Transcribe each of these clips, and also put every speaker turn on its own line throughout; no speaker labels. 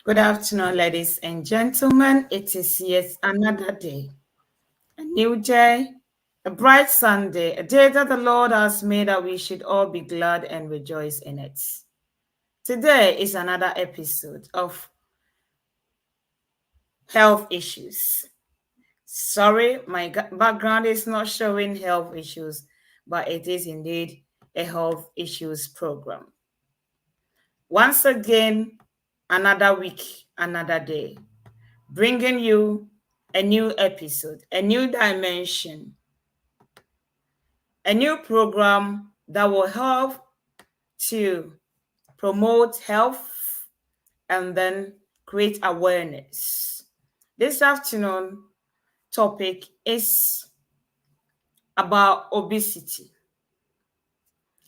Good afternoon, ladies and gentlemen. It is yet another day, a new day, a bright Sunday, a day that the Lord has made that we should all be glad and rejoice in it. Today is another episode of health issues. Sorry, my background is not showing health issues, but it is indeed a health issues program. Once again, another week, another day, bringing you a new episode, a new dimension, a new program that will help to promote health and then create awareness. This afternoon topic is about obesity,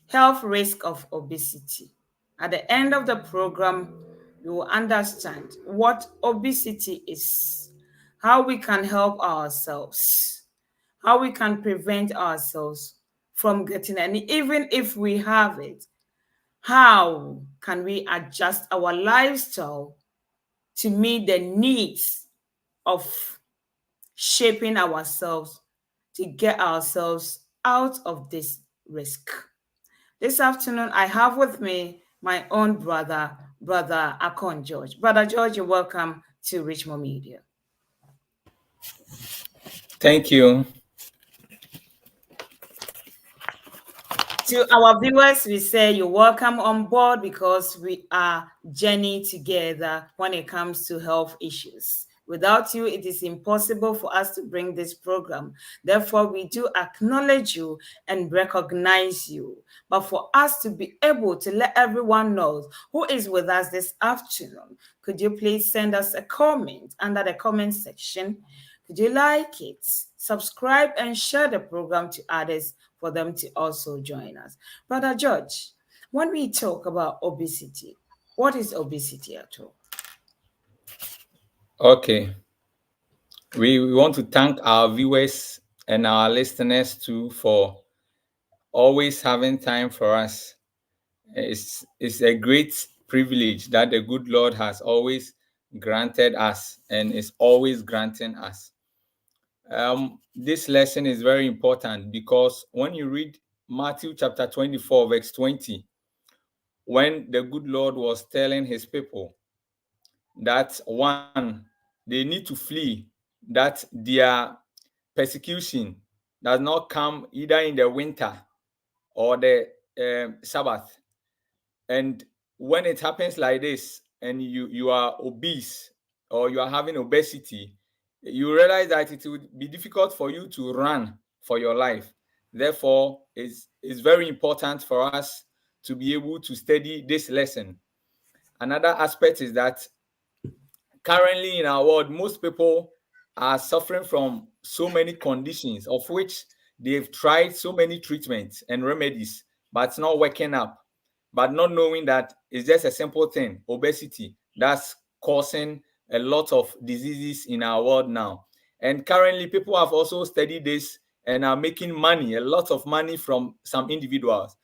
health risk of obesity. At the end of the program, you will understand what obesity is, how we can help ourselves, how we can prevent ourselves from getting any, even if we have it, how can we adjust our lifestyle to meet the needs of shaping ourselves to get ourselves out of this risk. This afternoon, I have with me my own brother Ackon George. Brother George, you're welcome to Richmond Media.
Thank you.
To our viewers, we say you're welcome on board because we are journeying together when it comes to health issues. Without you, it is impossible for us to bring this program. Therefore, we do acknowledge you and recognize you. But for us to be able to let everyone know who is with us this afternoon, could you please send us a comment under the comment section? Could you like it, subscribe, and share the program to others for them to also join us? Brother George, when we talk about obesity, what is obesity at all?
Okay. We want to thank our viewers and our listeners too for always having time for us. It's a great privilege that the good Lord has always granted us and is always granting us. This lesson is very important because when you read Matthew chapter 24, verse 20, when the good Lord was telling his people that one, they need to flee, that their persecution does not come either in the winter or the Sabbath. And when it happens like this, and you are obese or you are having obesity, you realize that it would be difficult for you to run for your life. Therefore, it's very important for us to be able to study this lesson. Another aspect is that currently in our world, most people are suffering from so many conditions of which they've tried so many treatments and remedies, but it's not working up. But not knowing that it's just a simple thing, obesity, that's causing a lot of diseases in our world now. And currently, people have also studied this and are making money, a lot of money from some individuals,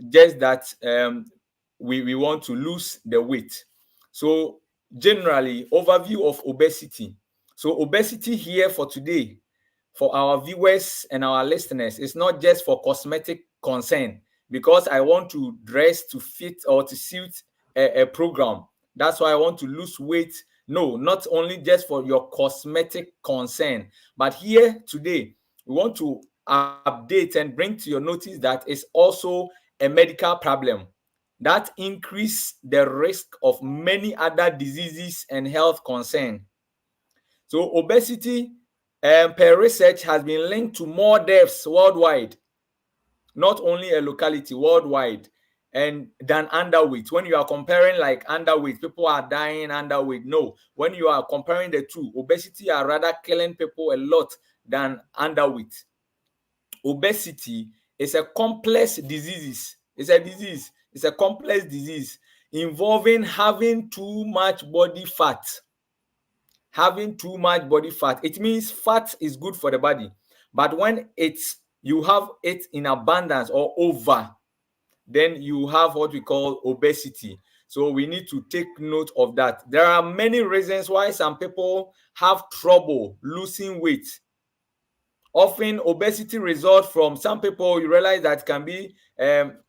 just that we want to lose the weight. So generally, overview of obesity. So obesity here for today, for our viewers and our listeners, is not just for cosmetic concern because I want to dress to fit or to suit a program. That's why I want to lose weight. No, not only just for your cosmetic concern, but here today, we want to update and bring to your notice that it's also a medical problem that increase the risk of many other diseases and health concern. So obesity, per research, has been linked to more deaths worldwide, not only a locality, worldwide, and than underweight. When you are comparing like underweight, people are dying underweight. No, when you are comparing the two, obesity are rather killing people a lot than underweight. Obesity is a complex disease. It's a disease. It's a complex disease involving having too much body fat. Having too much body fat. It means fat is good for the body, but when you have it in abundance or over, then you have what we call obesity. So we need to take note of that. There are many reasons why some people have trouble losing weight. Often obesity results from, some people you realize that can be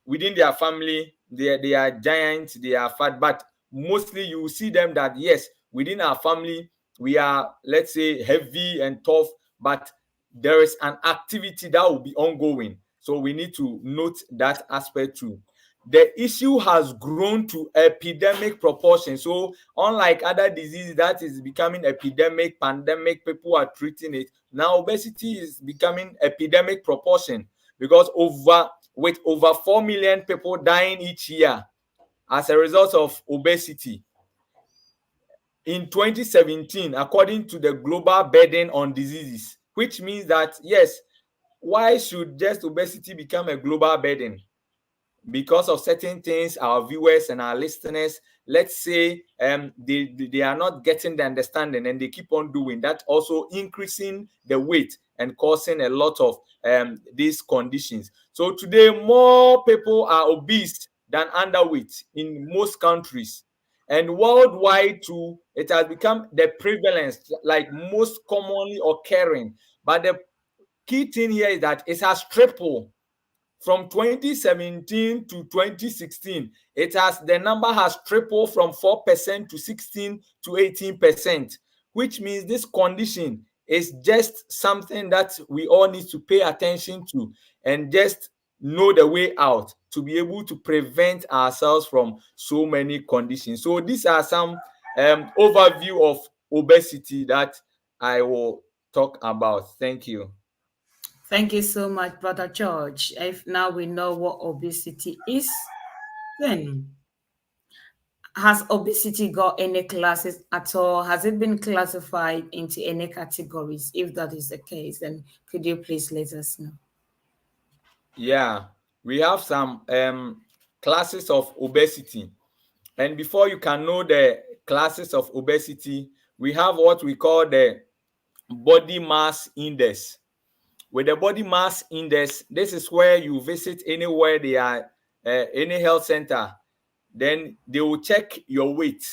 within their family, they are giants, they are fat, but mostly you will see them that yes, within our family we are, let's say, heavy and tough, but there is an activity that will be ongoing. So we need to note that aspect too. The issue has grown to epidemic proportion. So unlike other diseases that is becoming epidemic, pandemic, people are treating it. Now obesity is becoming epidemic proportion, because with over 4 million people dying each year as a result of obesity. In 2017, according to the Global Burden on Diseases, which means that yes, why should just obesity become a global burden? Because of certain things our viewers and our listeners, let's say, they are not getting the understanding and they keep on doing that, also increasing the weight and causing a lot of these conditions. So today more people are obese than underweight in most countries, and worldwide too it has become the prevalence, like most commonly occurring. But the key thing here is that it has tripled from 2017 to 2016. The number has tripled from 4% to 16 to 18%, which means this condition is just something that we all need to pay attention to and just know the way out to be able to prevent ourselves from so many conditions. So these are some overview of obesity that I will talk about. Thank you.
Thank you so much, Brother George. If now we know what obesity is, then has obesity got any classes at all? Has it been classified into any categories? If that is the case, then could you please let us know?
Yeah, we have some classes of obesity. And before you can know the classes of obesity, we have what we call the body mass index. With the body mass index, this is where you visit anywhere they are, any health center, then they will check your weight.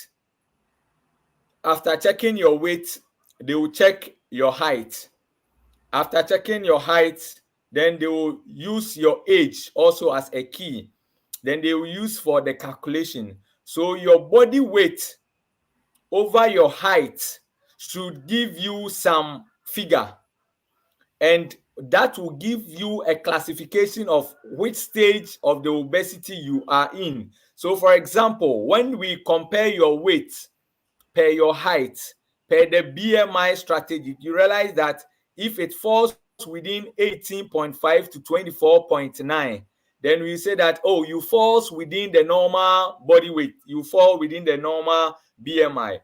After checking your weight, they will check your height. After checking your height, then they will use your age also as a key. Then they will use for the calculation. So your body weight over your height should give you some figure, and that will give you a classification of which stage of the obesity you are in. So for example, when we compare your weight per your height, per the BMI strategy, you realize that if it falls within 18.5 to 24.9, then we say that, oh, you falls within the normal body weight, you fall within the normal BMI.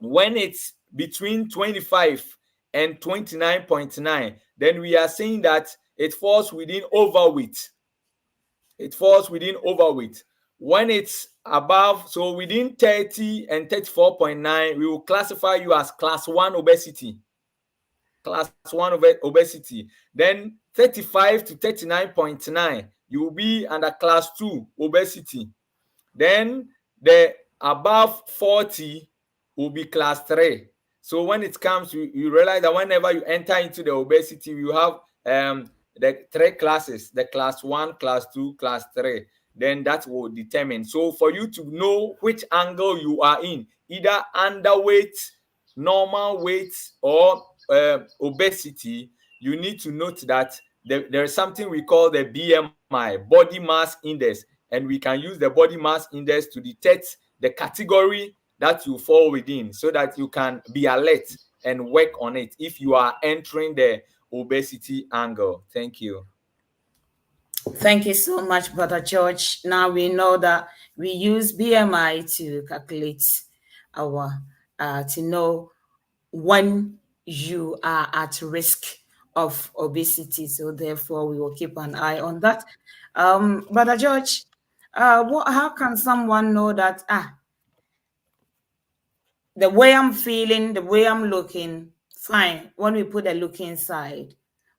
When it's between 25 and 29.9, then we are saying that it falls within overweight. It falls within overweight. When it's above, so within 30 and 34.9, we will classify you as class 1 obesity. Class 1 obesity. Then 35 to 39.9, you will be under class 2 obesity. Then the above 40 will be class 3. So when it comes, you realize that whenever you enter into the obesity, you have the 3 classes, the class 1, class 2, class 3. Then that will determine. So for you to know which angle you are in, either underweight, normal weight, or obesity, you need to note that there is something we call the BMI, body mass index, and we can use the body mass index to detect the category that you fall within, so that you can be alert and work on it if you are entering the obesity angle. Thank you.
Thank you so much, Brother George. Now we know that we use BMI to calculate our, to know when you are at risk of obesity. So therefore, we will keep an eye on that. Brother George, how can someone know that the way I'm feeling, the way I'm looking, fine? When we put the looking side,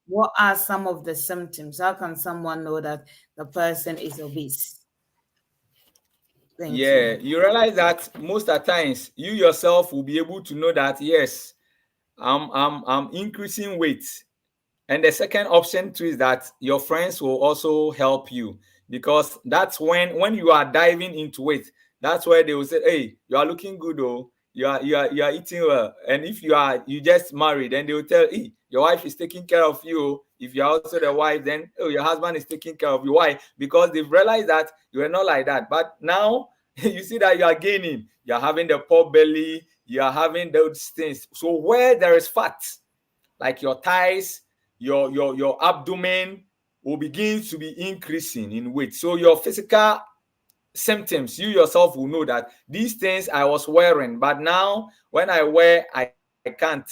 what are some of the symptoms? How can someone know that the person is obese? Thank
Yeah,
you.
you realize that most of the times you yourself will be able to know that yes, I'm increasing weight. And the second option too is that your friends will also help you, because that's when you are diving into it, that's where they will say, hey, you are looking good, oh, you are eating well. And if you just married, then they will tell, hey, your wife is taking care of you, oh. If you're also the wife, then oh, your husband is taking care of you. Why? Because they've realized that you are not like that. But now you see that you are gaining, you are having the pot belly, you are having those things. So where there is fat, like your thighs, your abdomen will begin to be increasing in weight. So your physical symptoms, you yourself will know that these things I was wearing, but now when I wear, I can't.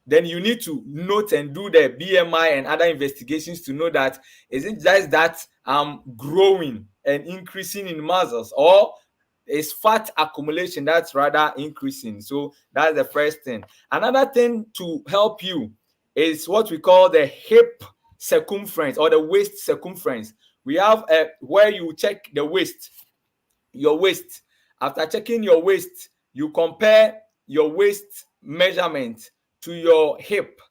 Then you need to note and do the BMI and other investigations to know that is it just that I'm growing and increasing in muscles, or is fat accumulation that's rather increasing. So that's the first thing. Another thing to help you is what we call the hip circumference or the waist circumference. We have where you check the waist, your waist. After checking your waist, you compare your waist measurement to your hip.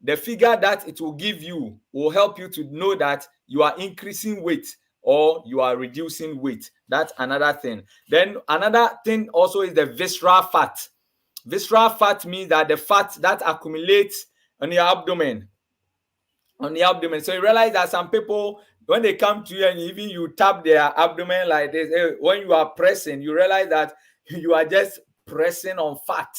The figure that it will give you will help you to know that you are increasing weight or you are reducing weight. That's another thing. Then another thing also is the visceral fat. Visceral fat means that the fat that accumulates on your abdomen, on the abdomen. So you realize that some people, when they come to you and even you tap their abdomen like this, when you are pressing, you realize that you are just pressing on fat.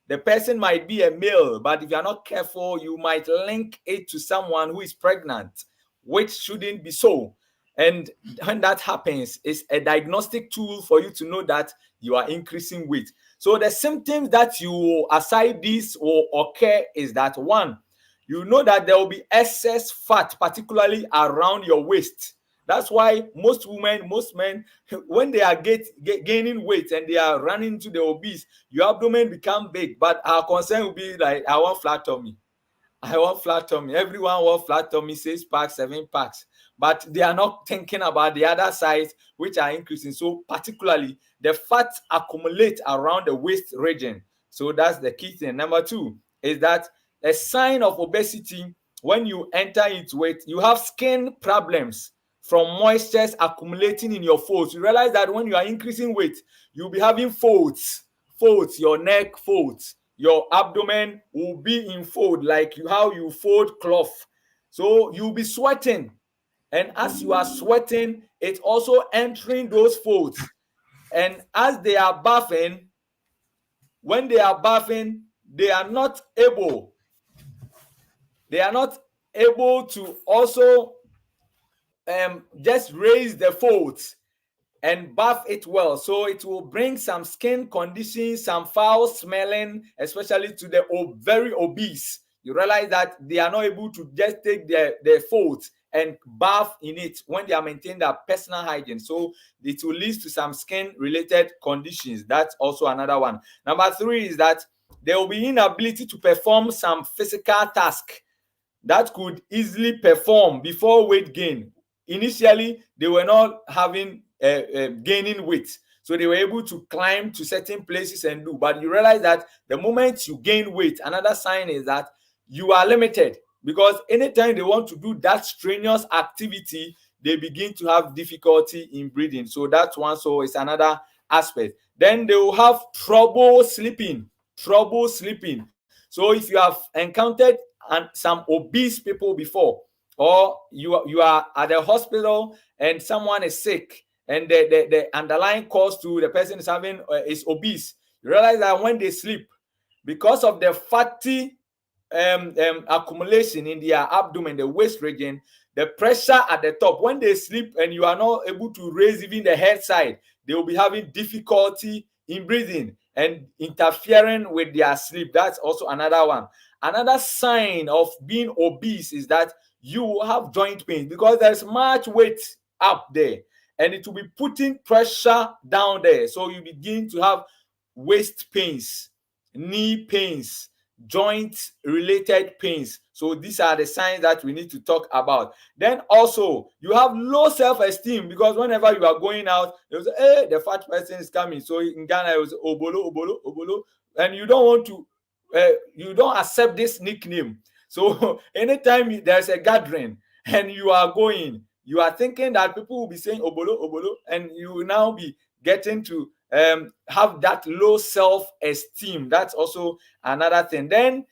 The person might be a male, but if you are not careful, you might link it to someone who is pregnant, which shouldn't be so. And when that happens, it's a diagnostic tool for you to know that you are increasing weight. So the symptoms that you aside this will occur is that one, you know that there will be excess fat, particularly around your waist. That's why most women, most men, when they are gaining weight and they are running to the obese, your abdomen become big. But our concern will be like, I want flat tummy. I want flat tummy. Everyone wants flat tummy, 6 packs, 7 packs. But they are not thinking about the other sides, which are increasing. So particularly, the fat accumulate around the waist region. So that's the key thing. Number two is that a sign of obesity, when you enter into it, you have skin problems from moistures accumulating in your folds. You realize that when you are increasing weight, you'll be having folds, your neck folds, your abdomen will be in fold, like how you fold cloth. So you'll be sweating, and as you are sweating, it's also entering those folds. And as they are bathing, when they are bathing, they are not able, they are not able to also just raise the folds and bath it well. So it will bring some skin conditions, some foul smelling, especially to the very obese. You realize that they are not able to just take their folds and bath in it when they are maintaining their personal hygiene. So it will lead to some skin related conditions. That's also another one. Number three is that there will be inability to perform some physical task that could easily perform before weight gain. Initially, they were not having gaining weight, so they were able to climb to certain places and do. But you realize that the moment you gain weight, another sign is that you are limited, because anytime they want to do that strenuous activity, they begin to have difficulty in breathing. So that's one. So it's another aspect. Then they will have trouble sleeping. Trouble sleeping. So if you have encountered some obese people before, or you are at the hospital and someone is sick, and the underlying cause to the person is having is obese, you realize that when they sleep, because of the fatty accumulation in their abdomen, the waist region, the pressure at the top, when they sleep and you are not able to raise even the head side, they will be having difficulty in breathing and interfering with their sleep. That's also another one. Another sign of being obese is that you will have joint pain, because there's much weight up there and it will be putting pressure down there. So you begin to have waist pains, knee pains, joint related pains. So these are the signs that we need to talk about. Then also you have low self-esteem, because whenever you are going out, you say, hey, the fat person is coming. So in Ghana you say obolo obolo obolo, and you don't want to you don't accept this nickname. So anytime there's a gathering and you are going, you are thinking that people will be saying obolo obolo, and you will now be getting to have that low self-esteem. That's also another thing. Then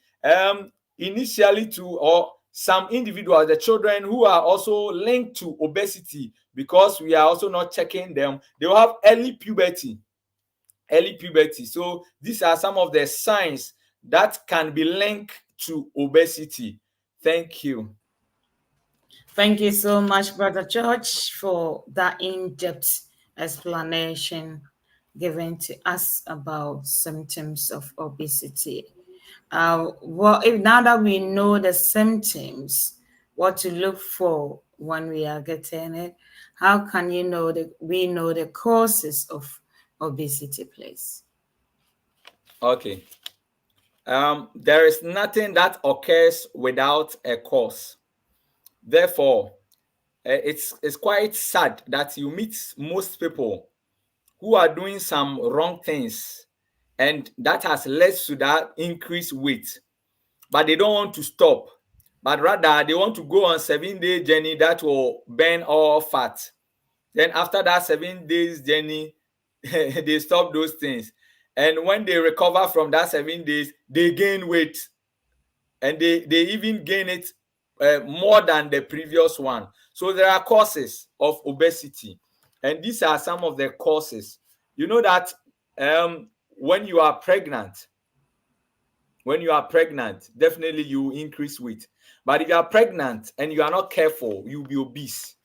initially to, or some individuals, the children who are also linked to obesity, because we are also not checking them, they will have early puberty. So these are some of the signs that can be linked to obesity. Thank you.
Thank you so much, Brother George, for that in-depth explanation given to us about symptoms of obesity. Well, if now that we know the symptoms, what to look for when we are getting it, how can you know that we know the causes of obesity, please?
Okay. There is nothing that occurs without a cause. Therefore, it's quite sad that you meet most people who are doing some wrong things, and that has led to that increased weight, but they don't want to stop, but rather they want to go on 7 day journey that will burn all fat. Then after that 7 days journey, they stop those things, and when they recover from that 7 days, they gain weight, and they even gain it more than the previous one. So there are causes of obesity, and these are some of the causes. You know that when you are pregnant, definitely you increase weight. But if you are pregnant and you are not careful, you'll be obese,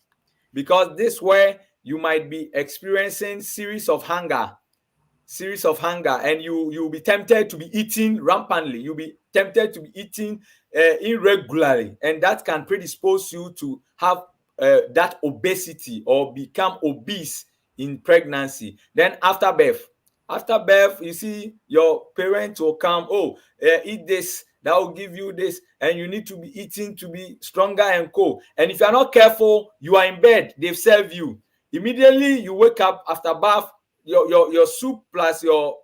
because this where you might be experiencing series of hunger, and you'll be tempted to be eating rampantly. You'll be tempted to be eating irregularly, and that can predispose you to have that obesity or become obese in pregnancy. Then after birth, you see your parents will come, oh, eat this, that will give you this, and you need to be eating to be stronger and co. And if you're not careful, you are in bed, they've served you. Immediately you wake up after bath, your soup plus your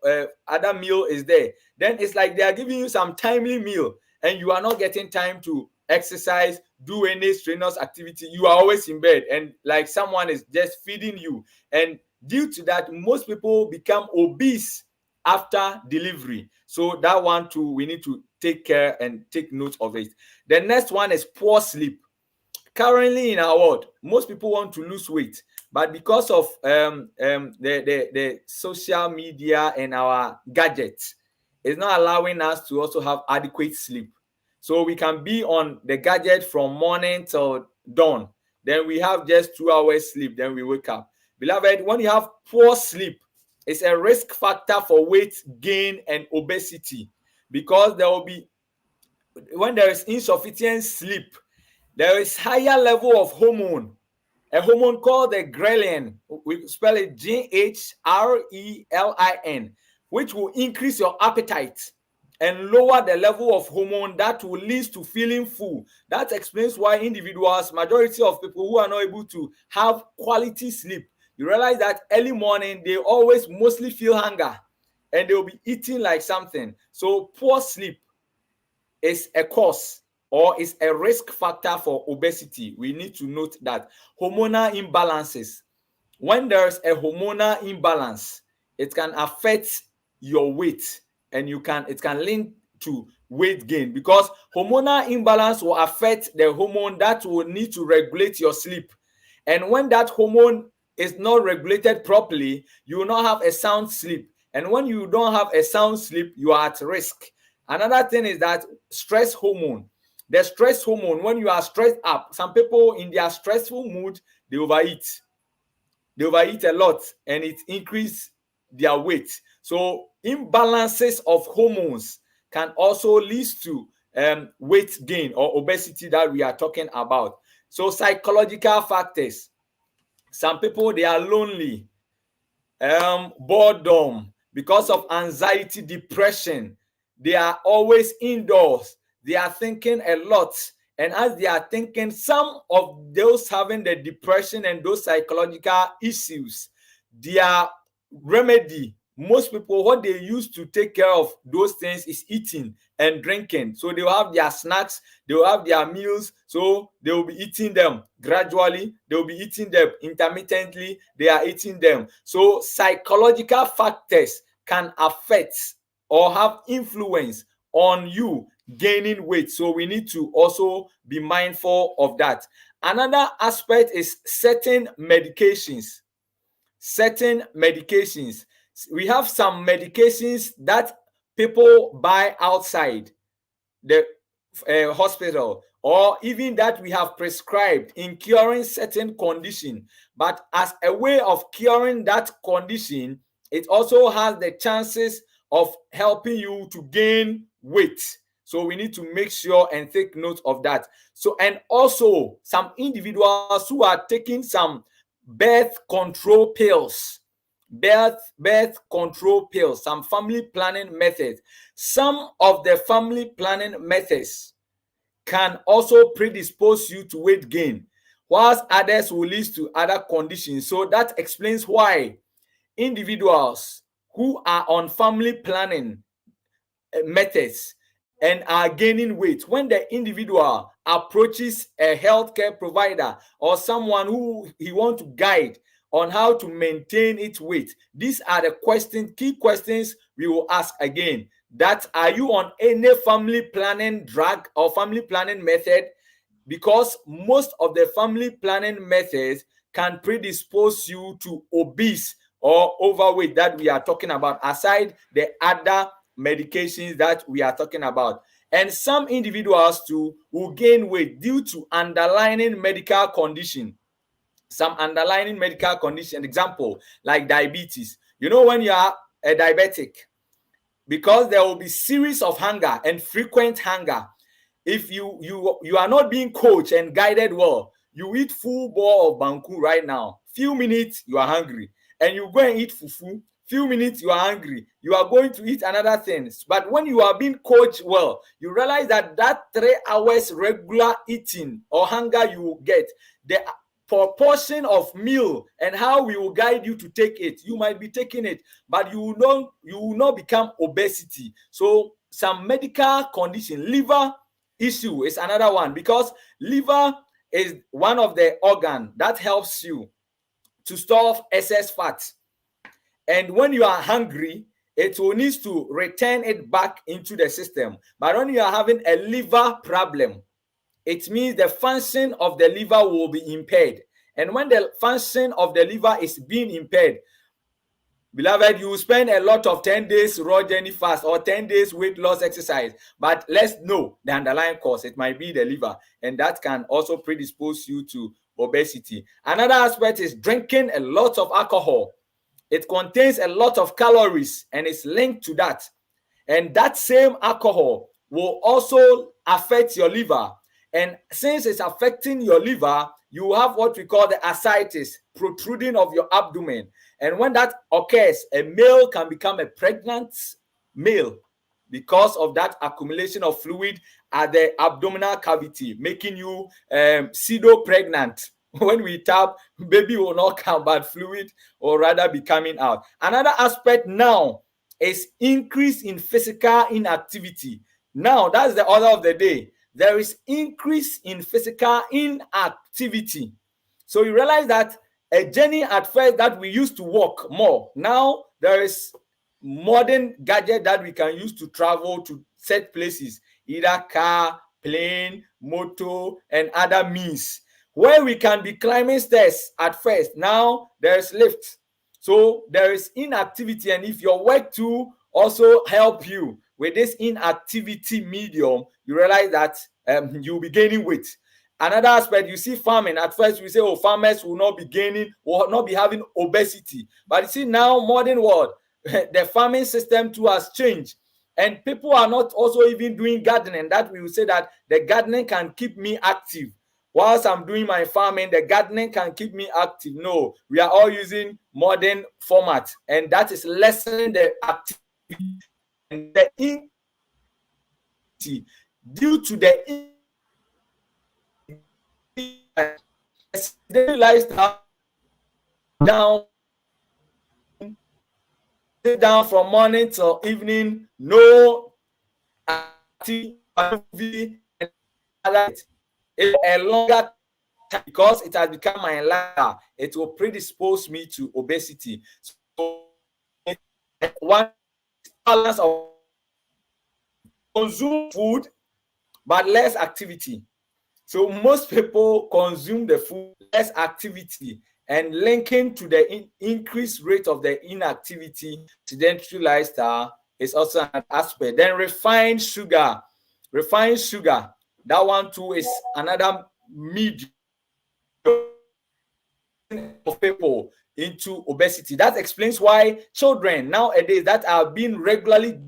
other meal is there. Then it's like they are giving you some timely meal, and you are not getting time to exercise, do any strenuous activity. You are always in bed, and like someone is just feeding you. And due to that, most people become obese after delivery. So that one too, we need to take care and take note of it. The next one is poor sleep. Currently in our world, most people want to lose weight, but because of the social media and our gadgets, it's not allowing us to also have adequate sleep. So we can be on the gadget from morning till dawn, then we have just 2 hours sleep, then we wake up. Beloved, when you have poor sleep, it's a risk factor for weight gain and obesity, because there will be, when there is insufficient sleep, there is higher level of hormone, a hormone called the ghrelin. We spell it GHRELIN, which will increase your appetite and lower the level of hormone that will lead to feeling full. That explains why individuals, majority of people who are not able to have quality sleep, you realize that early morning they always mostly feel hunger, and they will be eating like something. So poor sleep is a cause or is a risk factor for obesity. We need to note that. Hormonal imbalances. When there's a hormonal imbalance, it can affect your weight, and it can link to weight gain, because hormonal imbalance will affect the hormone that will need to regulate your sleep. And when that hormone is not regulated properly, you will not have a sound sleep. And when you don't have a sound sleep, you are at risk. Another thing is that stress hormone. The stress hormone, when you are stressed up, some people in their stressful mood, they overeat. They overeat a lot, and it increases their weight. So imbalances of hormones can also lead to weight gain or obesity that we are talking about. So psychological factors. Some people, they are lonely, boredom, because of anxiety, depression. they are always indoors. They are thinking a lot. And as they are thinking, some of those having the depression and those psychological issues, their remedy, most people, what they use to take care of those things is eating and drinking. So they will have their snacks, they will have their meals, so they will be eating them gradually, they will be eating them intermittently, they are eating them. So psychological factors can affect or have influence on you gaining weight. So we need to also be mindful of that. Another aspect is certain medications. Certain medications. We have some medications that people buy outside the hospital, or even that we have prescribed in curing certain condition. But as a way of curing that condition, it also has the chances of helping you to gain weight. So we need to make sure and take note of that. So, and also some individuals who are taking some birth control pills, birth control pills, some family planning methods. Some of the family planning methods can also predispose you to weight gain, whilst others will lead to other conditions. So that explains why individuals who are on family planning methods and are gaining weight, when the individual approaches a healthcare provider or someone who he wants to guide on how to maintain its weight, these are the key questions we will ask again. That, are you on any family planning drug or family planning method? Because most of the family planning methods can predispose you to obese or overweight that we are talking about, aside the other medications that we are talking about. And some individuals too will gain weight due to underlying medical condition. Some underlying medical condition, example like diabetes. You know, when you are a diabetic, because there will be series of hunger and frequent hunger, if you are not being coached and guided well, you eat full bowl of banku right now, few minutes you are hungry, and you go and eat fufu, few minutes you are hungry, you are going to eat another thing. But when you are being coached well, you realize that that 3 hours regular eating or hunger you will get, the proportion of meal and how we will guide you to take it, you might be taking it, but you will not become obesity. So some medical condition, liver issue is another one, because liver is one of the organ that helps you to store off excess fat. And when you are hungry, it will need to return it back into the system. But when you are having a liver problem, it means the function of the liver will be impaired. And when the function of the liver is being impaired, beloved, you will spend a lot of 10 days raw journey fast or 10 days weight loss exercise. But let's know the underlying cause. It might be the liver, and that can also predispose you to obesity. Another aspect is drinking a lot of alcohol. It contains a lot of calories and is linked to that. And that same alcohol will also affect your liver. And since it's affecting your liver, you have what we call the ascites, protruding of your abdomen. And when that occurs, a male can become a pregnant male because of that accumulation of fluid at the abdominal cavity, making you pseudo-pregnant. When we tap, baby will not come, but fluid will rather be coming out. Another aspect now is increase in physical inactivity. Now, that's the order of the day. There is increase in physical inactivity. So you realize that a journey at first that we used to walk more, now there is modern gadget that we can use to travel to set places, either car, plane, motor, and other means. Where we can be climbing stairs at first, now there is lift. So there is inactivity, and if your work too also help you with this inactivity medium, you realize that you'll be gaining weight. Another aspect, you see farming. At first we say, oh, farmers will not be gaining, will not be having obesity. But you see now, modern world, the farming system too has changed. And people are not also even doing gardening. That we will say that the gardening can keep me active. Whilst I'm doing my farming, the gardening can keep me active. No, we are all using modern format, and that is lessening the activity and the due to the daily lifestyle, down, sit down from morning till evening, no activity, movie, and other. It's a longer time because it has become my lifestyle. It will predispose me to obesity. So one balance of consume food but less activity. So most people consume the food, less activity, and linking to the increased rate of the inactivity, sedentary lifestyle is also an aspect. Then refined sugar, that one too is another medium of people into obesity. That explains why children nowadays that are being regularly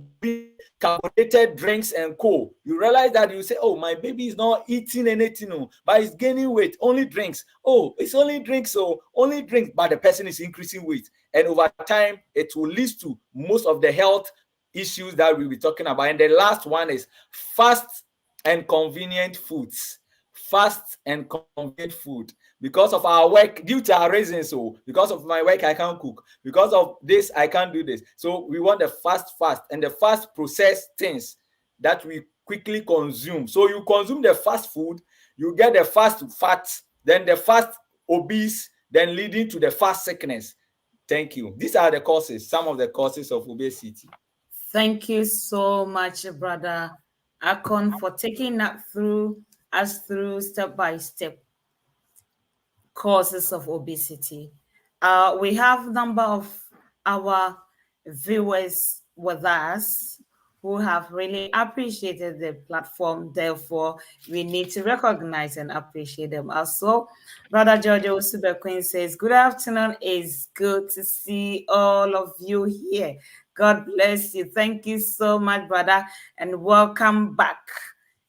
carbonated drinks and co, you realize that you say, oh, my baby is not eating anything, oh, but he's gaining weight, only drinks. Oh, it's only drinks, so only drinks, but the person is increasing weight, and over time it will lead to most of the health issues that we'll be talking about. And the last one is fast and convenient foods. Fast and convenient food. Because of our work, due to our reasons, so because of my work I can't cook, because of this I can't do this, so we want the fast and the fast processed things that we quickly consume. So you consume the fast food, you get the fast fat, then the fast obese, then leading to the fast sickness. Thank you. These are the causes, some of the causes of obesity.
Thank you so much, Brother Ackon, for taking us through step by step causes of obesity. We have a number of our viewers with us who have really appreciated the platform. Therefore, we need to recognize and appreciate them also. Brother George Queen says, good afternoon. It's good to see all of you here. God bless you. Thank you so much, brother, and welcome back.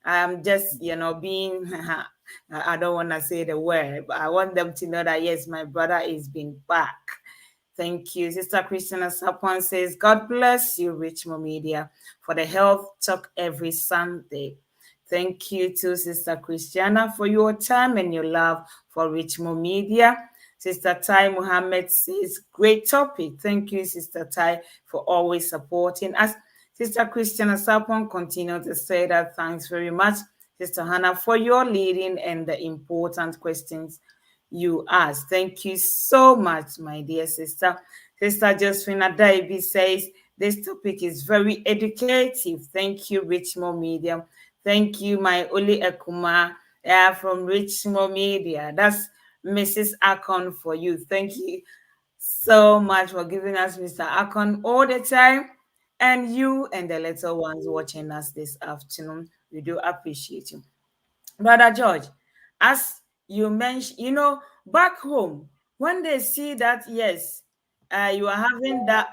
I'm just, being I don't want to say the word, but I want them to know that yes, my brother is being back. Thank you. Sister Christina Sapon says, God bless you, Richmond Media, for the health talk every Sunday. Thank you to Sister Christiana for your time and your love for Richmond Media. Sister Tai Muhammad says, great topic. Thank you, Sister Tai, for always supporting us. Sister Christiana Sapon continued to say that thanks very much, Sister Hanna, for your leading and the important questions you asked. Thank you so much, my dear sister. Sister Josephina Davy says, this topic is very educative. Thank you, Richmond Media. Thank you, my Oli Ekuma from Richmond Media. That's Mrs. Ackon for you. Thank you so much for giving us Mr. Ackon all the time. And you and the little ones watching us this afternoon, we do appreciate you. Brother George, as you mentioned, back home, when they see that, yes, you are having that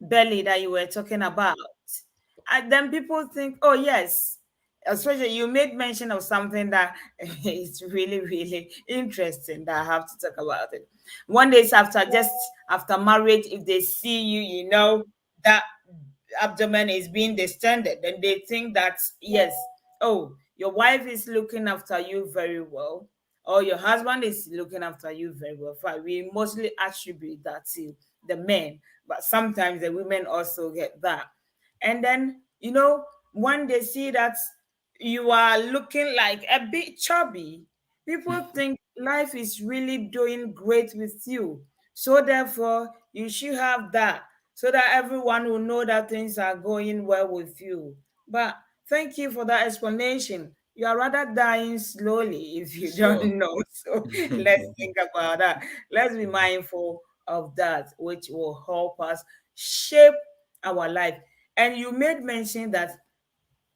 belly that you were talking about, and then people think, oh, yes, especially you made mention of something that is really, really interesting that I have to talk about it. One day just after marriage, if they see you, that abdomen is being distended, then they think that, yes, oh, your wife is looking after you very well, or your husband is looking after you very well. Fine, we mostly attribute that to the men, but sometimes the women also get that. And then, when they see that you are looking like a bit chubby, people think life is really doing great with you. So therefore, you should have that so that everyone will know that things are going well with you. But thank you for that explanation. You are rather dying slowly if you don't
Sure.
know. So let's think about that. Let's be mindful of that, which will help us shape our life. And you made mention that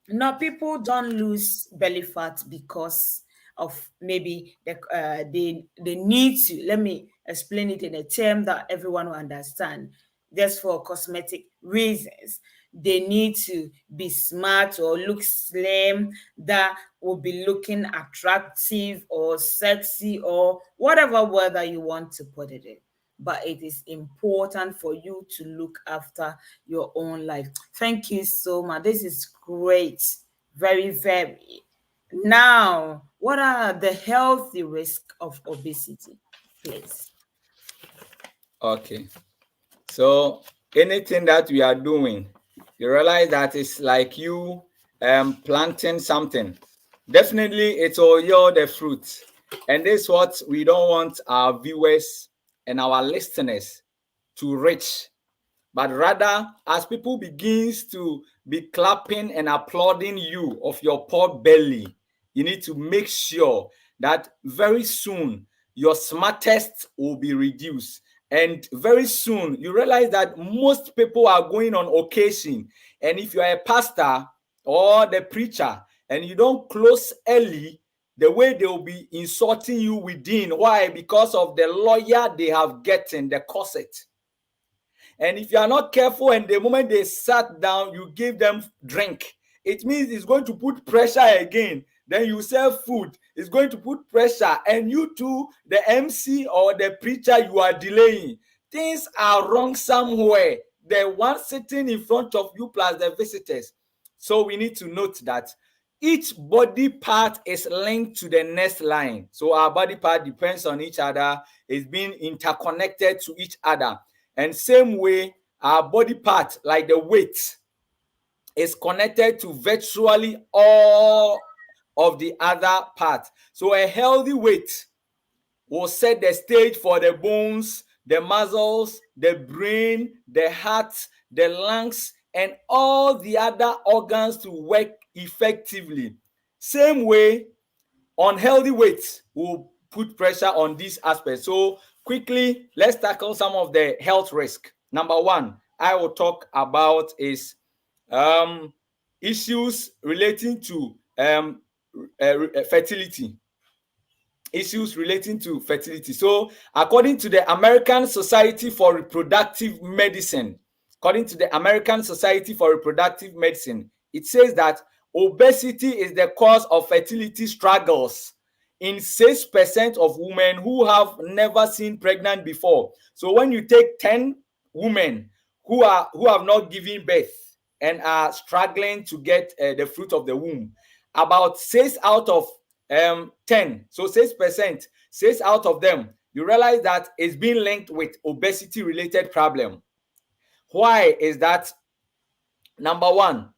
now people don't lose belly fat because of maybe they need to. Let me explain it in a term that everyone will understand. Just for cosmetic reasons, they need to be smart or look slim, that will be looking attractive or sexy or whatever word that you want to put it in. But it is important for you to look after your own life. Thank you so much. This is great, Very, very. Now, what are the healthy risks of obesity, please?
Okay. So anything that we are doing, you realize that it's like you planting something. Definitely it will yield the fruit. And this is what we don't want our viewers and our listeners to reach, but rather as people begins to be clapping and applauding you of your poor belly, you need to make sure that very soon your smartest will be reduced, and very soon you realize that most people are going on occasion, and if you are a pastor or the preacher and you don't close early, the way they will be insulting you within. Why? Because of the lawyer they have gotten, the corset. And if you are not careful and the moment they sat down, you give them drink, it means it's going to put pressure again. Then you serve food, it's going to put pressure. And you too, the MC or the preacher, you are delaying. Things are wrong somewhere. The one sitting in front of you plus the visitors. So we need to note that each body part is linked to the next line. So our body part depends on each other, is being interconnected to each other. And same way, our body part, like the weight, is connected to virtually all of the other parts. So a healthy weight will set the stage for the bones, the muscles, the brain, the heart, the lungs, and all the other organs to work effectively. Same way, unhealthy weight will put pressure on these aspects. So quickly, let's tackle some of the health risk. Number one, I will talk about is um, issues relating to fertility. Issues relating to fertility. So, according to the American Society for Reproductive Medicine, it says that obesity is the cause of fertility struggles in 6% of women who have never seen pregnant before. So, when you take 10 women who have not given birth and are struggling to get the fruit of the womb, about 6 out of 10, so 6%, 6 out of them, you realize that it's being linked with obesity related problem. Why is that? Number one,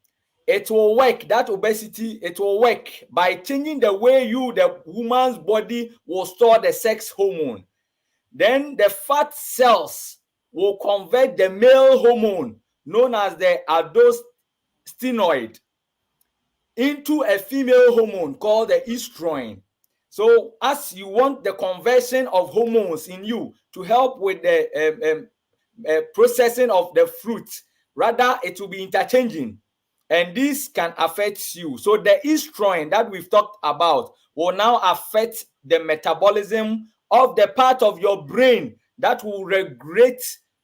it will work, that obesity, it will work by changing the way the woman's body will store the sex hormone. Then the fat cells will convert the male hormone known as the aldosterone into a female hormone called the estrogen. So as you want the conversion of hormones in you to help with the processing of the fruit, rather it will be interchanging, and this can affect you. So the estrogen that we've talked about will now affect the metabolism of the part of your brain that will regulate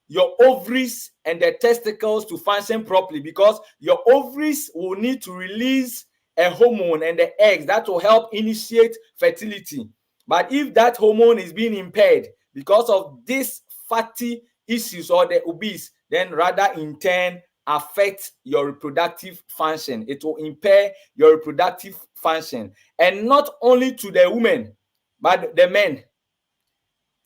your ovaries and the testicles to function properly, because your ovaries will need to release a hormone and the eggs that will help initiate fertility. But if that hormone is being impaired because of these fatty issues or the obese, then rather in turn affect your reproductive function. It will impair your reproductive function. And not only to the women, but the men,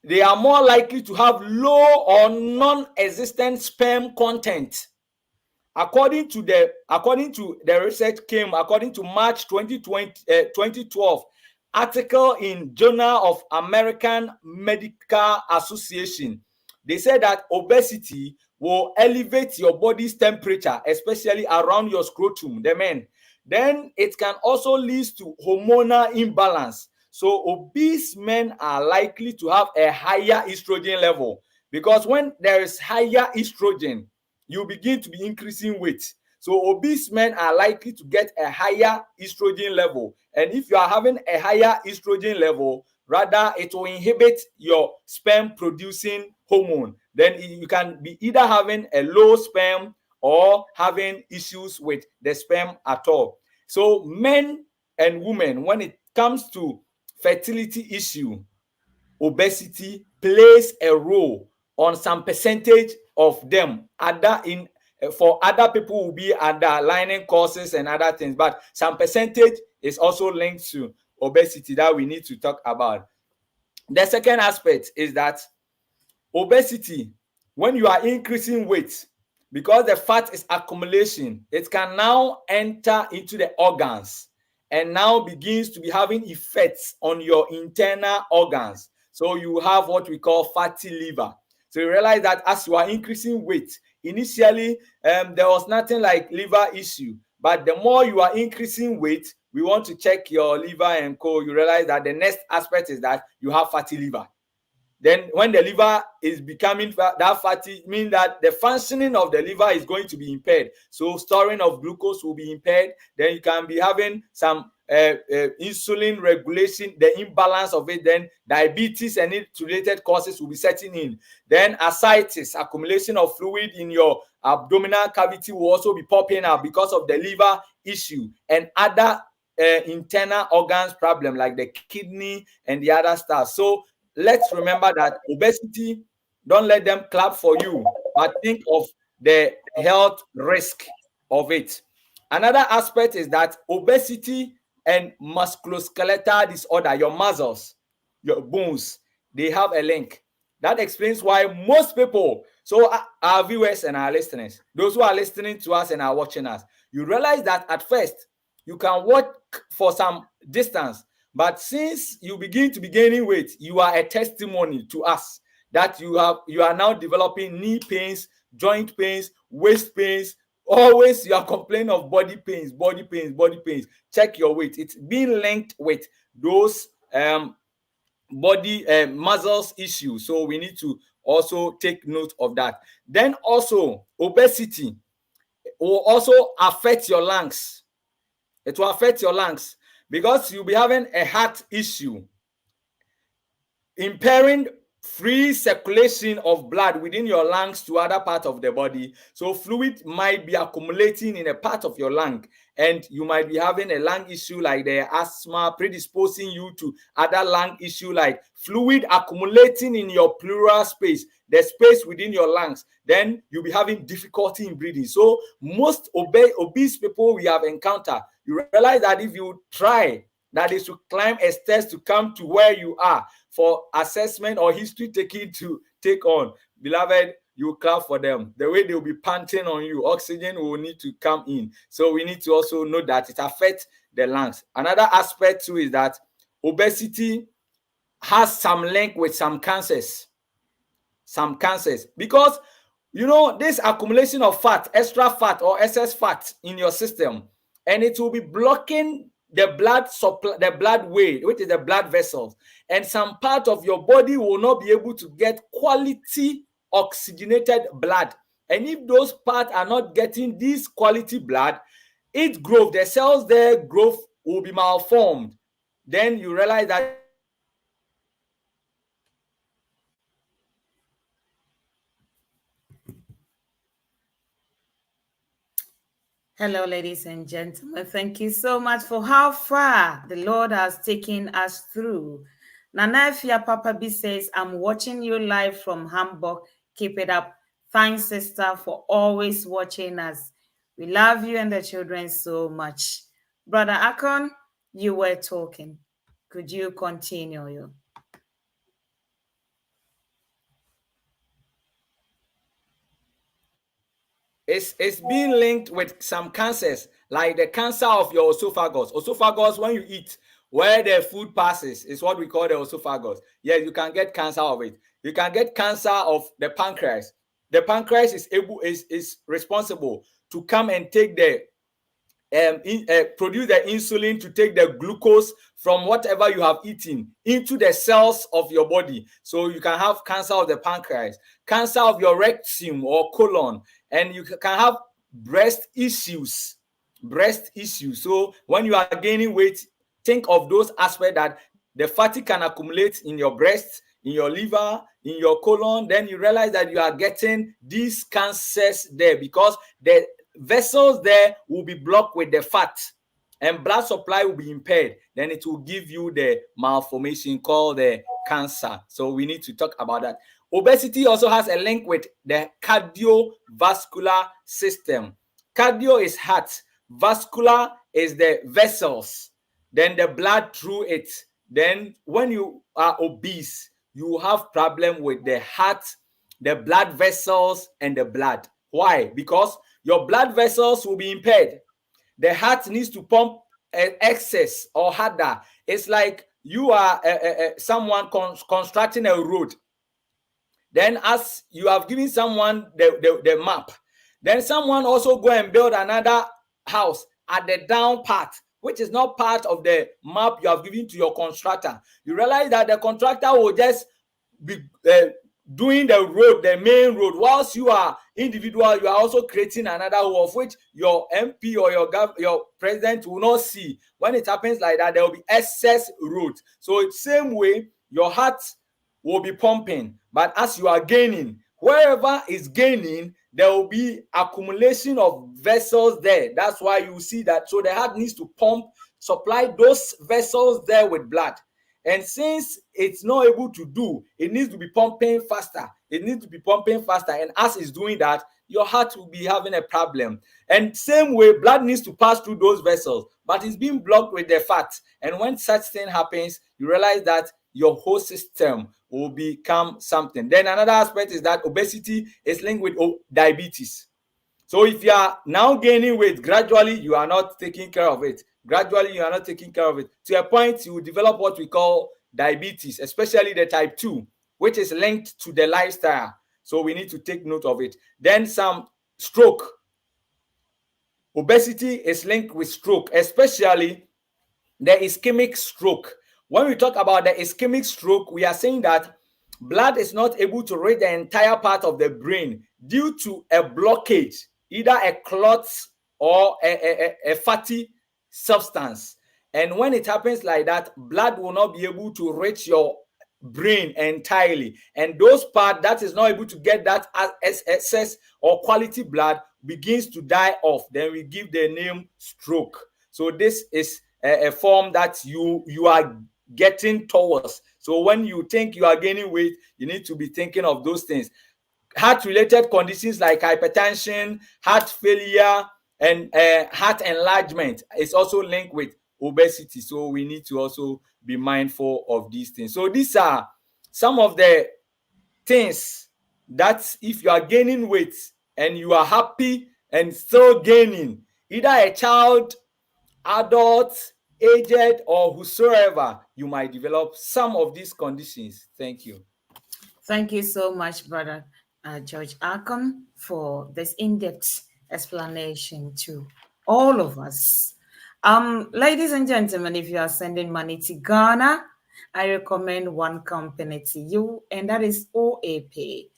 they are more likely to have low or non-existent sperm content. According to the research came according to March 2012 article in Journal of American Medical Association. They said that obesity will elevate your body's temperature, especially around your scrotum, the men. Then it can also lead to hormonal imbalance. So obese men are likely to have a higher estrogen level, because when there is higher estrogen, you begin to be increasing weight. So obese men are likely to get a higher estrogen level. And if you are having a higher estrogen level, rather it will inhibit your sperm producing hormone. Then you can be either having a low sperm or having issues with the sperm at all. So men and women, when it comes to fertility issue, obesity plays a role on some percentage of them, other in For other people will be underlying causes and other things, but some percentage is also linked to obesity that we need to talk about. The second aspect is that obesity, when you are increasing weight, because the fat is accumulation, it can now enter into the organs and now begins to be having effects on your internal organs. So you have what we call fatty liver. So you realize that as you are increasing weight, initially there was nothing like liver issue, but the more you are increasing weight, we want to check your liver and co. You realize that the next aspect is that you have fatty liver. Then when the liver is becoming that fatty, means that the functioning of the liver is going to be impaired. So storing of glucose will be impaired. Then you can be having some insulin regulation, the imbalance of it. Then diabetes and its related causes will be setting in. Then ascites, accumulation of fluid in your abdominal cavity, will also be popping up because of the liver issue and other internal organs problem like the kidney and the other stuff. So let's remember that obesity, don't let them clap for you, but think of the health risk of it. Another aspect is that obesity and musculoskeletal disorder, your muscles, your bones, they have a link. That explains why most people, so our viewers and our listeners, those who are listening to us and are watching us, you realize that at first you can walk for some distance, but since you begin to be gaining weight, you are a testimony to us that you are now developing knee pains, joint pains, waist pains. Always you are complaining of body pains, body pains, body pains. Check your weight. It's being linked with those body muscles issues. So we need to also take note of that. Then also obesity will also affect your lungs. It will affect your lungs because you'll be having a heart issue, impairing free circulation of blood within your lungs to other parts of the body. So fluid might be accumulating in a part of your lung, and you might be having a lung issue like the asthma, predisposing you to other lung issue like fluid accumulating in your pleural space, the space within your lungs. Then you'll be having difficulty in breathing. So most obese people we have encountered, you realize that if you try, that is to climb a stairs to come to where you are for assessment or history taking to take on, beloved, you clap for them. The way they'll be panting on you, oxygen will need to come in. So we need to also know that it affects the lungs. Another aspect too is that obesity has some link with some cancers. Because this accumulation of fat, extra fat or excess fat in your system, and it will be blocking the blood supply, the blood way, which is the blood vessels, and some part of your body will not be able to get quality oxygenated blood. And if those parts are not getting this quality blood, its growth, the cells there growth will be malformed. Then you realize that you are getting
Hello, ladies and gentlemen. Thank you so much for how far the Lord has taken us through. Nanafia Papa B says, I'm watching you live from Hamburg. Keep it up. Thanks, sister, for always watching us. We love you and the children so much. Brother Ackon, you were talking. Could you continue?
it's being linked with some cancers, like the cancer of your esophagus. Esophagus, when you eat, where the food passes, is what we call the esophagus. Yes, you can get cancer of it. You can get cancer of the pancreas. The pancreas is responsible to come and take the produce the insulin to take the glucose from whatever you have eaten into the cells of your body. So you can have cancer of the pancreas, cancer of your rectum or colon, and you can have breast issues. So when you are gaining weight, think of those aspects that the fatty can accumulate in your breast, in your liver, in your colon. Then you realize that you are getting these cancers there because the vessels there will be blocked with the fat and blood supply will be impaired. Then it will give you the malformation called the cancer. So we need to talk about that. Obesity also has a link with the cardiovascular system. Cardio is heart, vascular is the vessels, then the blood through it. Then when you are obese, you have problem with the heart, the blood vessels, and the blood. Why? Because your blood vessels will be impaired. The heart needs to pump excess or harder. It's like you are someone constructing a road. Then as you have given someone the map, then someone also go and build another house at the down part, which is not part of the map you have given to your constructor. You realize that the contractor will just be doing the road, the main road, whilst you are individual, you are also creating another road of which your MP or your president will not see. When it happens like that, there will be excess road. So it's same way your heart will be pumping, but as you are gaining, wherever is gaining, there will be accumulation of vessels there. That's why you see that. So the heart needs to pump, supply those vessels there with blood. And since it's not able to do, it needs to be pumping faster. It needs to be pumping faster. And as it's doing that, your heart will be having a problem. And same way, blood needs to pass through those vessels, but it's being blocked with the fat. And when such thing happens, you realize that your whole system will become something. Then another aspect is that obesity is linked with diabetes. So if you are now gaining weight gradually, you are not taking care of it. Gradually, you are not taking care of it. To a point, you will develop what we call diabetes, especially the type 2, which is linked to the lifestyle. So we need to take note of it. Then some stroke. Obesity is linked with stroke, especially the ischemic stroke. When we talk about the ischemic stroke, we are saying that blood is not able to reach the entire part of the brain due to a blockage, either a clot or a fatty substance. And when it happens like that, blood will not be able to reach your brain entirely. And those parts that is not able to get that excess or quality blood begins to die off. Then we give the name stroke. So this is a form that you are getting towards. So when you think you are gaining weight, you need to be thinking of those things. Heart-related conditions like hypertension, heart failure, and heart enlargement is also linked with obesity. So we need to also be mindful of these things. So these are some of the things that if you are gaining weight and you are happy and still gaining, either a child, adult, aged, or whosoever, you might develop some of these conditions. Thank you.
Thank you so much, Brother George Ackon, for this in-depth explanation to all of us. Ladies and gentlemen, if you are sending money to Ghana, I recommend one company to you, and that is OAPay.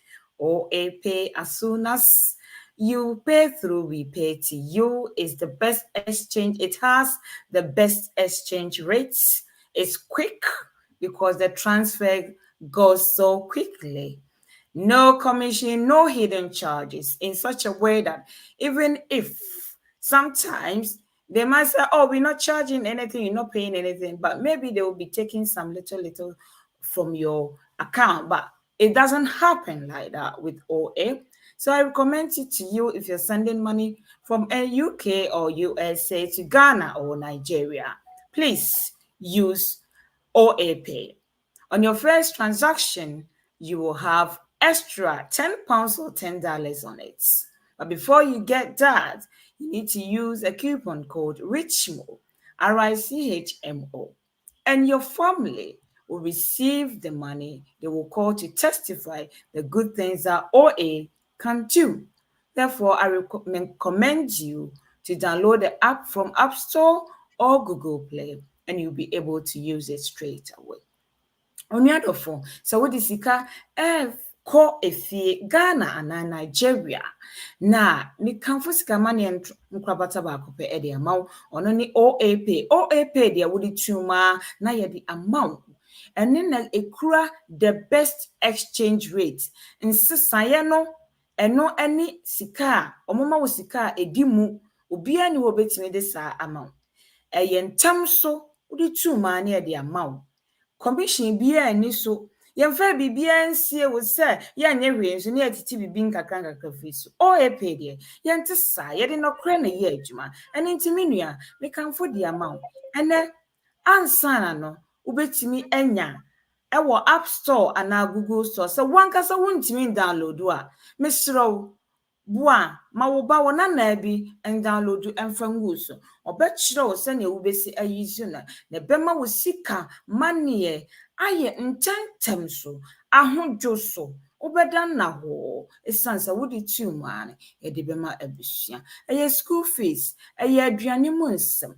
OAPay, as soon as you pay through, we pay to you, is the best exchange. It has the best exchange rates. It's quick because the transfer goes so quickly. No commission, no hidden charges, in such a way that even if sometimes they might say, oh, we're not charging anything, you're not paying anything, but maybe they will be taking some little from your account. But it doesn't happen like that with OA. So I recommend it to you if you're sending money from a UK or USA to Ghana or Nigeria. Please use OA Pay. On your first transaction, you will have extra £10 or $10 on it. But before you get that, you need to use a coupon code RICHMO, RICHMO, and your family will receive the money. They will call to testify the good things that OA can do. Therefore, I recommend you to download the app from App Store or Google Play, and you'll be able to use it straight away. Onuadofo, so wode sika kɔ efie Ghana ana Nigeria na mekamfo sika ma ne nkrabata baako pɛ de ama wo ɔno ne OAPay. OAPay de wode tuma na ye de ama wo ɛne na ekura the best exchange rate nsesaye no ɛno ɛne sika a ɔmoma wo sika a edi mu obia ne wo betime de saa ama wo ɛyɛ ntam so wode tuma na ye de ama wo commission bia ni so yɛmfa biribiara nsie wo sɛ yɛanyɛ hwee nso ne yɛtete biribi nkakra firi so ɔɛpɛ deɛ yɛnte saa yɛde nɔkorɛ na yɛ adwuma ɛno nti me nua mekamfo de ama wo ɛnɛ ansana no wobɛtumi anya ɛwɔ app store anaa google store sɛ wankasa wontumi download a mesrɛ wo boa ma wo ba wo nana bi download ɛmfa ngu so ɔbɛkyerɛ wo sɛnea wobɛsi ayi so na ɛbɛma wo sika maneɛ ayɛ ntɛmtɛm so ahodwo so wobɛda nna hɔ ɛsiane sɛ wode tuu mu a no yɛde bɛma abusua ɛyɛ school fees ɛyɛ aduane mu nsɛm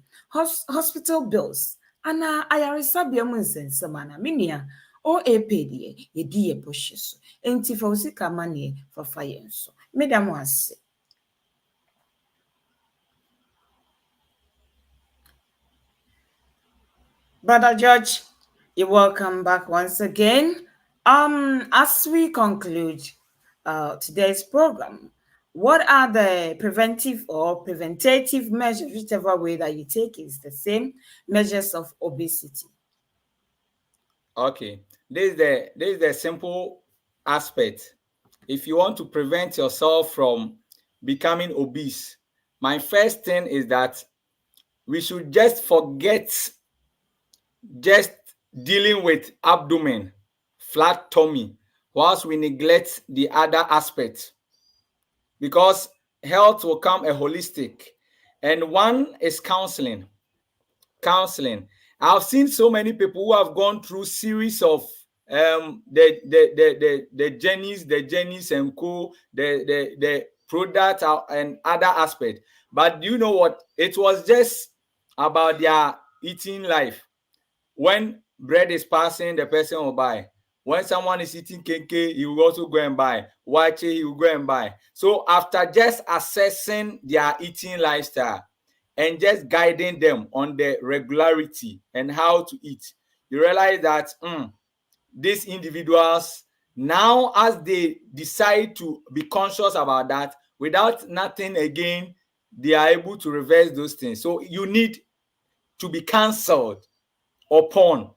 hospital bills ana ayaresabea mu nsɛnsɛm ana me nua OAP deɛ yɛdi yɛ bɔhyɛ so enti fa wo sika maneɛ fafa yɛn so meda mo ase. Brother George, you're welcome back once again. As we conclude today's program, what are the preventive or preventative measures, whichever way that you take is the same, measures of obesity?
Okay, this is the simple aspect. If you want to prevent yourself from becoming obese, my first thing is that we should just forget just dealing with abdomen, flat tummy, whilst we neglect the other aspects. Because health will come a holistic, and one is counseling. I've seen so many people who have gone through series of the journeys and co the product and other aspect. But do you know what? It was just about their eating life. When bread is passing, the person will buy. When someone is eating cake, he will also go and buy. Wache, he will go and buy. So after just assessing their eating lifestyle and just guiding them on the regularity and how to eat, you realize that these individuals, now as they decide to be conscious about that, without nothing again, they are able to reverse those things. So you need to be cancelled upon.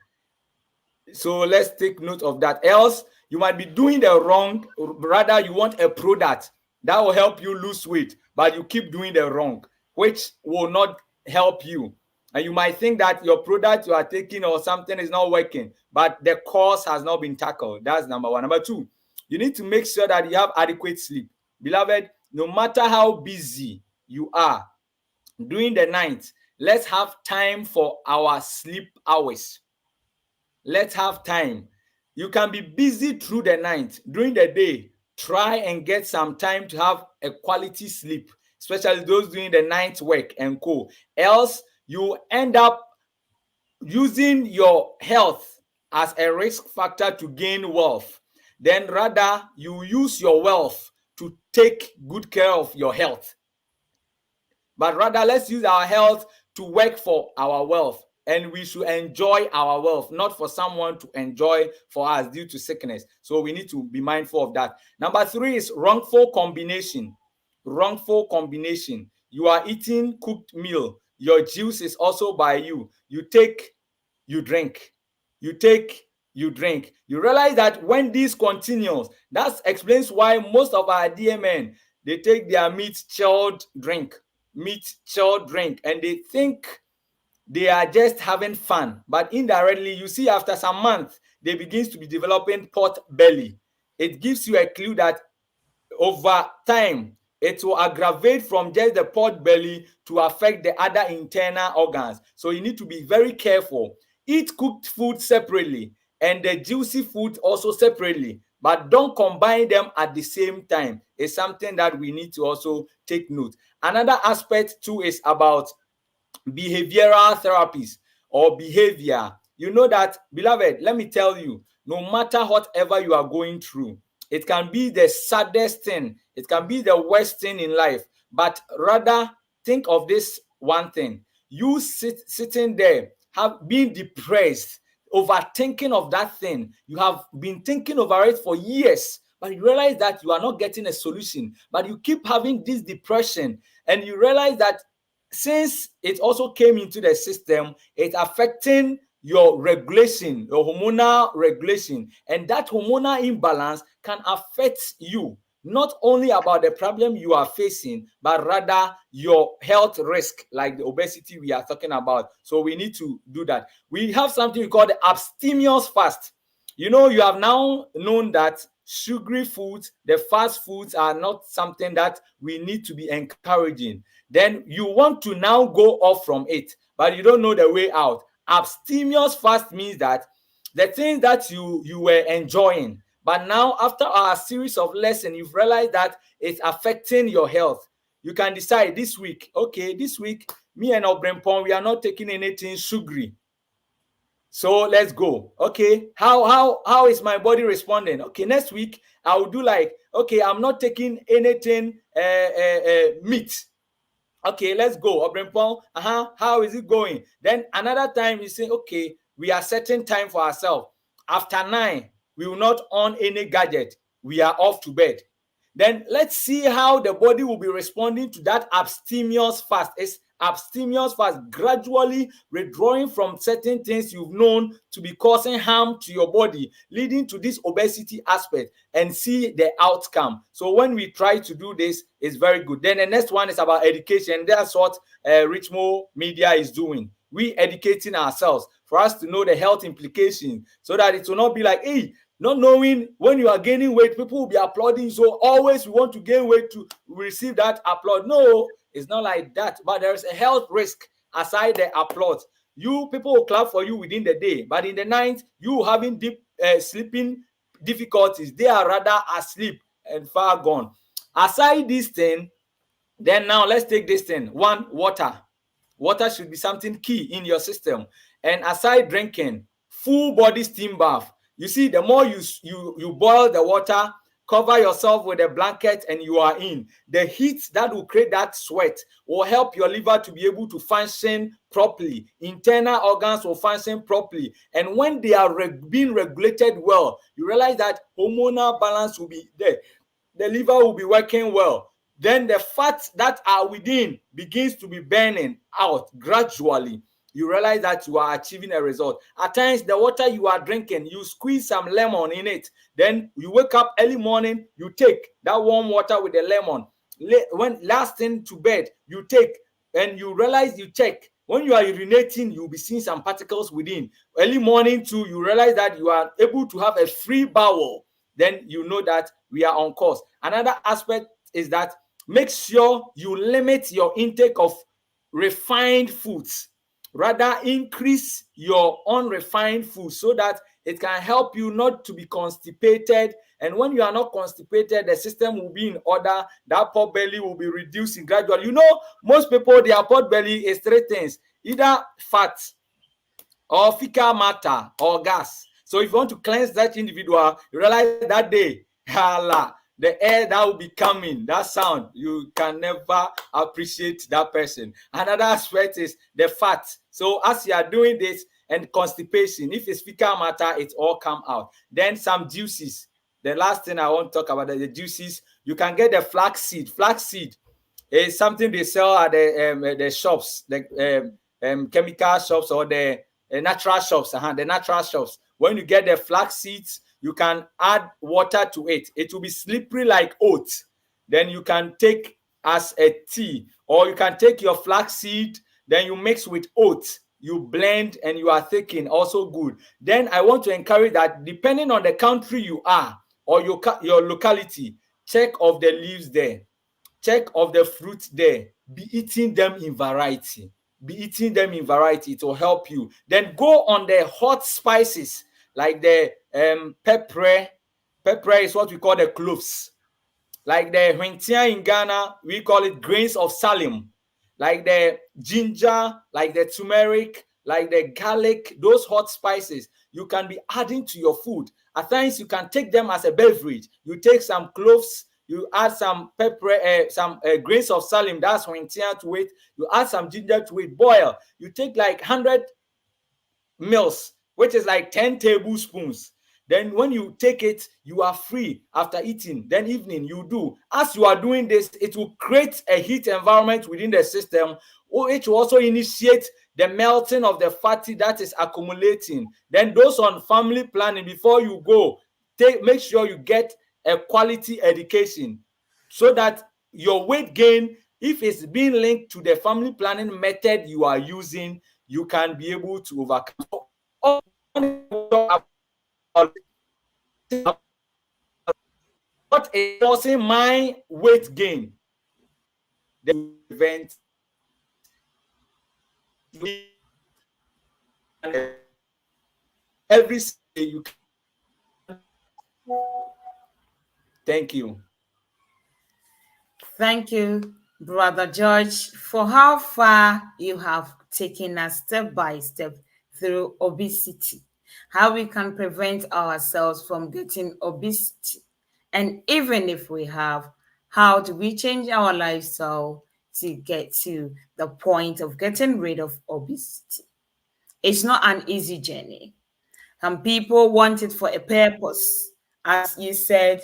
So let's take note of that. Else, you might be doing the wrong. Rather, you want a product that will help you lose weight, but you keep doing the wrong, which will not help you. And you might think that your product you are taking or something is not working, but the cause has not been tackled. That's number one. Number two, you need to make sure that you have adequate sleep. Beloved, no matter how busy you are during the night, let's have time for our sleep hours. Let's have time. You can be busy through the night. During the day, try and get some time to have a quality sleep, especially those doing the night work and co. Else, you end up using your health as a risk factor to gain wealth. Then rather, you use your wealth to take good care of your health. But rather, let's use our health to work for our wealth. And we should enjoy our wealth, not for someone to enjoy for us due to sickness. So we need to be mindful of that. Number three is wrongful combination. Wrongful combination. You are eating cooked meal. Your juice is also by you. You take, you drink. You take, you drink. You realize that when this continues, that explains why most of our dear men, they take their meat chilled drink, and they think they are just having fun. But indirectly, you see after some months, they begin to be developing pot belly. It gives you a clue that over time, it will aggravate from just the pot belly to affect the other internal organs. So you need to be very careful. Eat cooked food separately and the juicy food also separately, but don't combine them at the same time. It's something that we need to also take note. Another aspect too is about behavioral therapies or behavior. You know that, beloved, let me tell you, no matter whatever you are going through, it can be the saddest thing, it can be the worst thing in life, but rather think of this one thing. You sitting there, have been depressed, overthinking of that thing. You have been thinking over it for years, but you realize that you are not getting a solution, but you keep having this depression, and you realize that since it also came into the system, it's affecting your regulation, your hormonal regulation, and that hormonal imbalance can affect you, not only about the problem you are facing, but rather your health risk, like the obesity we are talking about. So we need to do that. We have something we call the abstemious fast. You have now known that sugary foods, the fast foods, are not something that we need to be encouraging. Then you want to now go off from it, but you don't know the way out. Abstemious fast means that the things that you were enjoying, but now after our series of lessons, you've realized that it's affecting your health. You can decide this week, okay, this week, me and Obrempon, we are not taking anything sugary. So let's go. Okay, how is my body responding? Okay, next week I will do like, okay, I'm not taking anything meat. Okay, let's go. Obrempong, how is it going? Then another time you say, okay, we are setting time for ourselves. After 9, we will not on any gadget. We are off to bed. Then let's see how the body will be responding to that abstemious fast. It's abstemious fast, gradually withdrawing from certain things you've known to be causing harm to your body, leading to this obesity aspect, and see the outcome. So when we try to do this, it's very good. Then the next one is about education. That's what Richmo Media is doing. We educating ourselves for us to know the health implications, so that it will not be like, hey, not knowing when you are gaining weight, people will be applauding. So always we want to gain weight to receive that applaud. No, it's not like that. But there's a health risk aside the applause. You people will clap for you within the day, but in the night, you having deep sleeping difficulties. They are rather asleep and far gone. Aside this thing, then now let's take this thing. One, water. Water should be something key in your system. And aside drinking, full body steam bath. You see, the more you boil the water, cover yourself with a blanket, and you are in. The heat that will create that sweat will help your liver to be able to function properly. Internal organs will function properly. And when they are being regulated well, you realize that hormonal balance will be there. The liver will be working well. Then the fats that are within begins to be burning out gradually. You realize that you are achieving a result. At times, the water you are drinking, you squeeze some lemon in it. Then you wake up early morning, you take that warm water with the lemon. When last thing to bed, you take, and you realize, you check. When you are urinating, you'll be seeing some particles within. Early morning too, you realize that you are able to have a free bowel. Then you know that we are on course. Another aspect is that make sure you limit your intake of refined foods. Rather, increase your unrefined food so that it can help you not to be constipated. And when you are not constipated, the system will be in order. That pot belly will be reducing gradually. Most people, their pot belly is 3 things: either fat, or fecal matter, or gas. So if you want to cleanse that individual, you realize that day, the air that will be coming, that sound, you can never appreciate that person. Another aspect is the fat. So as you are doing this, and constipation, if it's fecal matter, it all come out. Then some juices. The last thing I want to talk about is the juices. You can get the flax seed. Flax seed is something they sell at the shops, the chemical shops, or the natural shops. The natural shops. When you get the flax seeds, you can add water to it. It will be slippery like oats. Then you can take as a tea, or you can take your flax seed, then you mix with oats, you blend, and you are thicken. Also good. Then I want to encourage that, depending on the country you are, or your locality, check of the leaves there, check of the fruit there. Be eating them in variety. Be eating them in variety. It will help you. Then go on the hot spices, like the pepper. Pepper is what we call the cloves. Like the hwentia in Ghana, we call it grains of salim. Like the ginger, like the turmeric, like the garlic, those hot spices, you can be adding to your food. At times, you can take them as a beverage. You take some cloves, you add some pepper, some grains of salim, that's hwentia to it. You add some ginger to it, boil. You take like 100 mils, which is like 10 tablespoons. Then when you take it, you are free after eating. Then evening, you do. As you are doing this, it will create a heat environment within the system, which will also initiate the melting of the fatty that is accumulating. Then those on family planning, before you go, make sure you get a quality education so that your weight gain, if it's being linked to the family planning method you are using, you can be able to overcome. So, what is causing my weight gain? The event every day you can. Thank you.
Thank you, Brother George, for how far you have taken us step by step through obesity, how we can prevent ourselves from getting obesity. And even if we have, how do we change our lifestyle to get to the point of getting rid of obesity? It's not an easy journey. Some people want it for a purpose. As you said,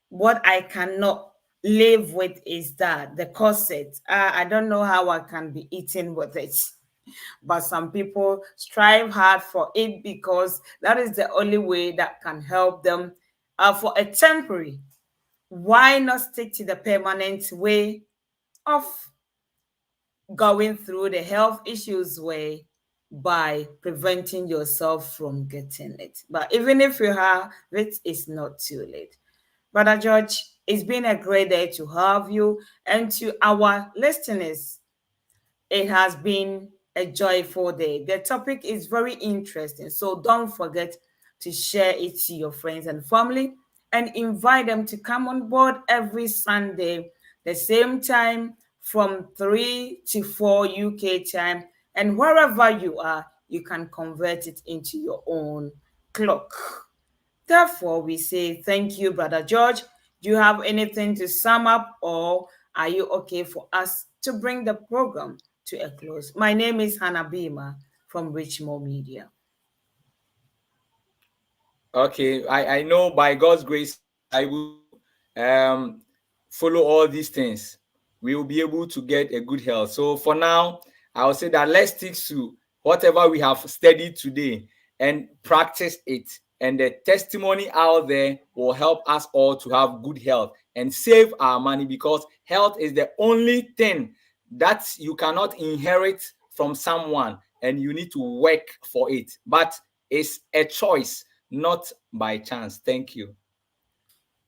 what I cannot live with is that the corset. I don't know how I can be eating with it. But some people strive hard for it because that is the only way that can help them for a temporary. Why not stick to the permanent way of going through the health issues way by preventing yourself from getting it? But even if you have it, it's not too late. Brother George, it's been a great day to have you, and to our listeners, it has been a joyful day. The topic is very interesting, so don't forget to share it to your friends and family and invite them to come on board every Sunday, the same time from 3 to 4 UK time. And wherever you are, you can convert it into your own clock. Therefore, we say thank you, Brother George. Do you have anything to sum up, or are you okay for us to bring the program to a close? My name is Hanna Bimah from Richmond Media.
Okay, I know by God's grace I will follow all these things. We will be able to get a good health. So for now, I will say that let's stick to whatever we have studied today and practice it. And the testimony out there will help us all to have good health and save our money, because health is the only thing that you cannot inherit from someone and you need to work for it. But it's a choice, not by chance. Thank you.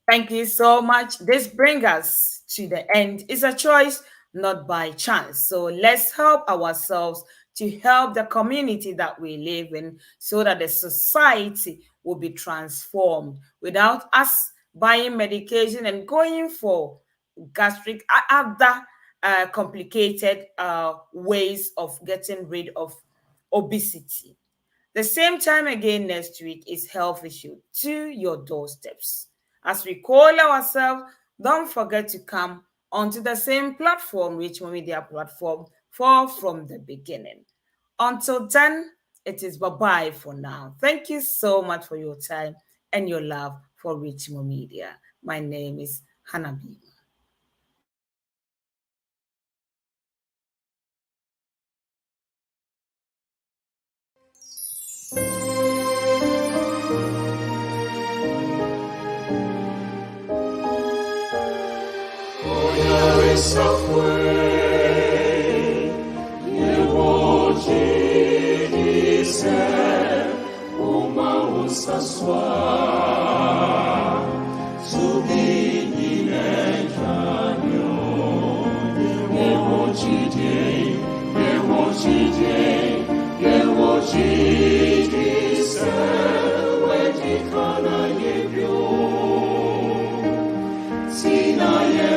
Thank you so much. This brings us to the end. It's a choice, not by chance. So let's help ourselves to help the community that we live in so that the society will be transformed without us buying medication and going for gastric, other complicated ways of getting rid of obesity. The same time again next week is Health Issue to your doorsteps. As we call ourselves, don't forget to come onto the same platform, Richmond Media platform, for from the beginning. Until then, it is bye-bye for now. Thank you so much for your time and your love for Richmond Media. My name is Hanna B.
Sina ye